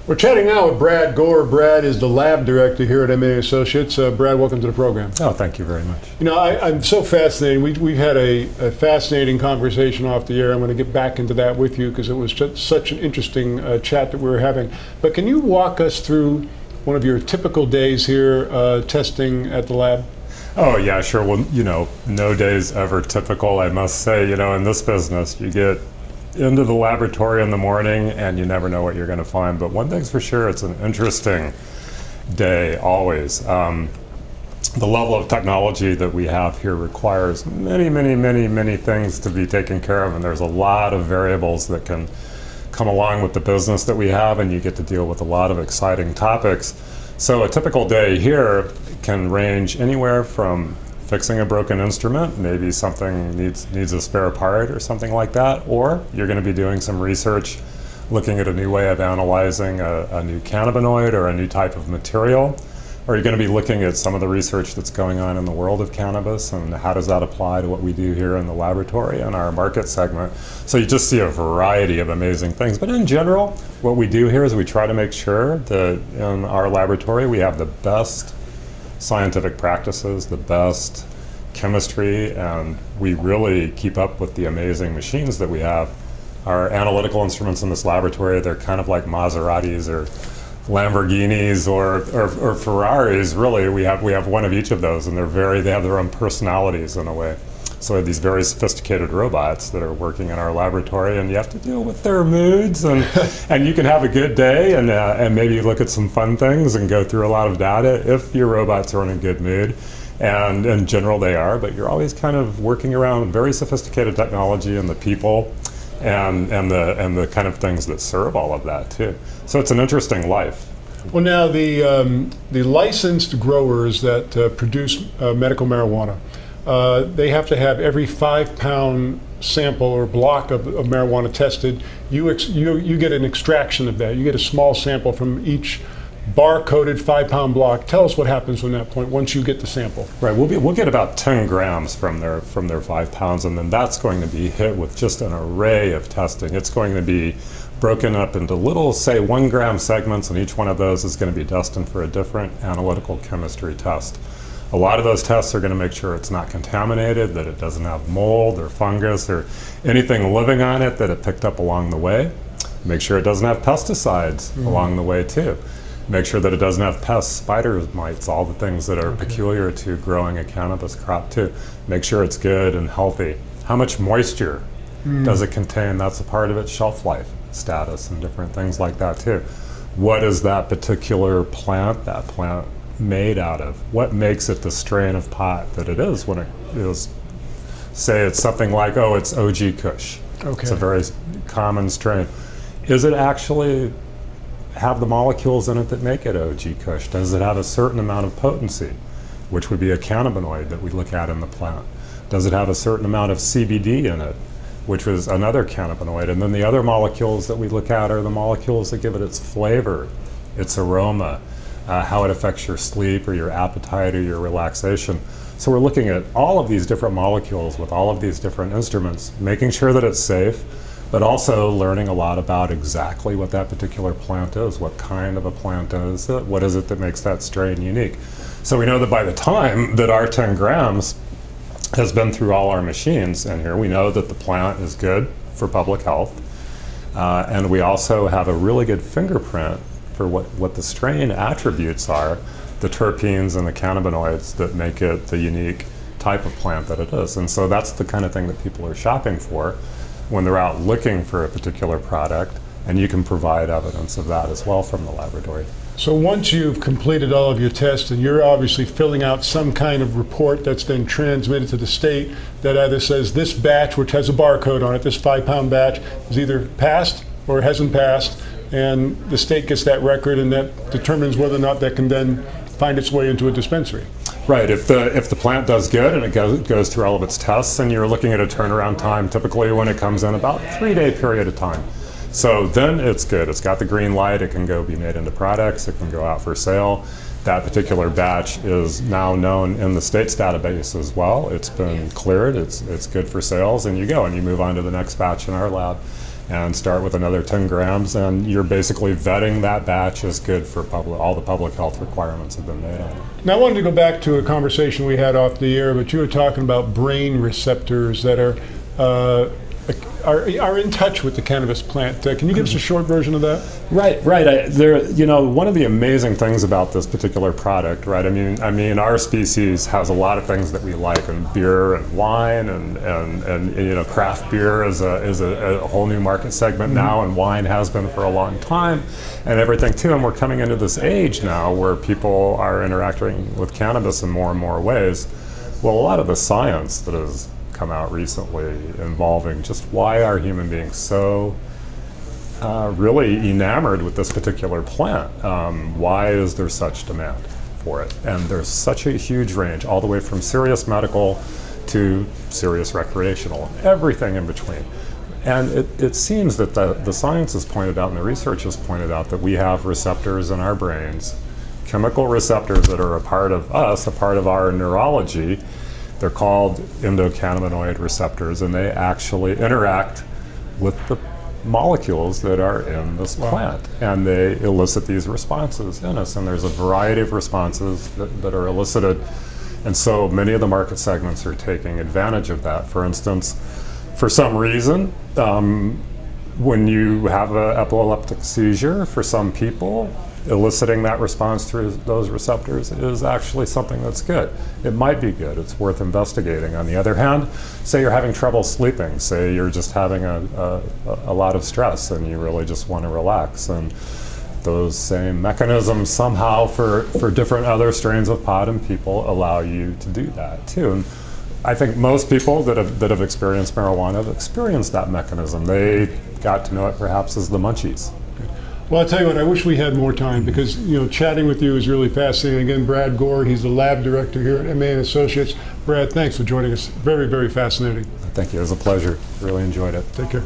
We're chatting now with Brad Gore. Brad is the lab director here at M&A Associates. Brad, welcome to the program. Oh, thank you very much. You know, I'm so fascinated. We've had a fascinating conversation off the air. I'm going to get back into that with you because it was just such an interesting chat that we were having. But can you walk us through one of your typical days here testing at the lab? Oh, yeah, sure. Well, you know, no day's ever typical, I must say. You know, in this business, you get into the laboratory in the morning and you never know what you're going to find. But one thing's for sure, it's an interesting day always. The level of technology that we have here requires many things to be taken care of, and there's a lot of variables that can come along with the business that we have, and you get to deal with a lot of exciting topics. So a typical day here can range anywhere from fixing a broken instrument, maybe something needs a spare part or something like that, or you're going to be doing some research looking at a new way of analyzing a new cannabinoid or a new type of material, or you're going to be looking at some of the research that's going on in the world of cannabis and how does that apply to what we do here in the laboratory and our market segment. So you just see a variety of amazing things. But in general, what we do here is we try to make sure that in our laboratory we have the best scientific practices, the best chemistry, and we really keep up with the amazing machines that we have. Our analytical instruments in this laboratory, they're kind of like Maseratis or Lamborghinis or Ferraris, really. We have one of each of those, and they have their own personalities in a way. So we have these very sophisticated robots that are working in our laboratory, and you have to deal with their moods, and you can have a good day and maybe look at some fun things and go through a lot of data if your robots are in a good mood. And in general they are, but you're always kind of working around very sophisticated technology and the people and the kind of things that serve all of that too. So it's an interesting life. Well, now the licensed growers that produce medical marijuana, they have to have every 5-pound sample or block of marijuana tested. You get an extraction of that. You get a small sample from each bar-coded 5-pound block. Tell us what happens from that point once you get the sample. Right, we'll get about 10 grams from their 5 pounds, and then that's going to be hit with just an array of testing. It's going to be broken up into little, say, 1-gram segments, and each one of those is going to be destined for a different analytical chemistry test. A lot of those tests are going to make sure it's not contaminated, that it doesn't have mold or fungus or anything living on it that it picked up along the way. Make sure it doesn't have pesticides along the way too. Make sure that it doesn't have pests, spiders, mites, all the things that are peculiar to growing a cannabis crop too. Make sure it's good and healthy. How much moisture does it contain? That's a part of its shelf life status and different things like that too. What is that particular plant made out of? What makes it the strain of pot that it is when it is, say it's something like, oh, it's OG Kush. It's a very common strain. Is it actually have the molecules in it that make it OG Kush? Does it have a certain amount of potency, which would be a cannabinoid that we look at in the plant? Does it have a certain amount of CBD in it, which was another cannabinoid? And then the other molecules that we look at are the molecules that give it its flavor, its aroma, how it affects your sleep or your appetite or your relaxation. So we're looking at all of these different molecules with all of these different instruments, making sure that it's safe, but also learning a lot about exactly what that particular plant is, what kind of a plant is it, what is it that makes that strain unique. So we know that by the time that our 10 grams has been through all our machines in here, we know that the plant is good for public health, and we also have a really good fingerprint for what the strain attributes are, the terpenes and the cannabinoids that make it the unique type of plant that it is. And so that's the kind of thing that people are shopping for when they're out looking for a particular product, and you can provide evidence of that as well from the laboratory. So once you've completed all of your tests, and you're obviously filling out some kind of report that's then transmitted to the state that either says this batch, which has a barcode on it, this 5-pound batch, is either passed or it hasn't passed, and the state gets that record, and that determines whether or not that can then find its way into a dispensary. Right, if the plant does good and it goes through all of its tests, and you're looking at a turnaround time typically when it comes in about a 3-day period of time. So then it's good. It's got the green light. It can go be made into products. It can go out for sale. That particular batch is now known in the state's database as well. It's been cleared. It's good for sales, and you go and you move on to the next batch in our lab. and start with another 10 grams, and you're basically vetting that batch as good for all the public health requirements have been made on it. Now, I wanted to go back to a conversation we had off the air, but you were talking about brain receptors that are in touch with the cannabis plant. Can you give us a short version of that? Right. One of the amazing things about this particular product, right? I mean, our species has a lot of things that we like, and beer and wine, and craft beer is a whole new market segment now, and wine has been for a long time, and everything too. And we're coming into this age now where people are interacting with cannabis in more and more ways. Well, a lot of the science that has come out recently involving just why are human beings so really enamored with this particular plant. Why is there such demand for it? And there's such a huge range, all the way from serious medical to serious recreational, everything in between. And it seems that the science has pointed out and the research has pointed out that we have receptors in our brains, chemical receptors that are a part of us, a part of our neurology. They're called endocannabinoid receptors, and they actually interact with the molecules that are in this plant, and they elicit these responses in us. And there's a variety of responses that are elicited, and so many of the market segments are taking advantage of that. For instance, for some reason, when you have an epileptic seizure, for some people, eliciting that response through those receptors is actually something that's good. It might be good. It's worth investigating. On the other hand, say you're having trouble sleeping, say you're just having a lot of stress and you really just want to relax, and those same mechanisms somehow for different other strains of pot and people allow you to do that too. And I think most people that have experienced marijuana have experienced that mechanism. They got to know it perhaps as the munchies. Well, I'll tell you what, I wish we had more time, because chatting with you is really fascinating. Again, Brad Gore, he's the lab director here at M&A Associates. Brad, thanks for joining us. Very, very fascinating. Thank you. It was a pleasure. Really enjoyed it. Take care.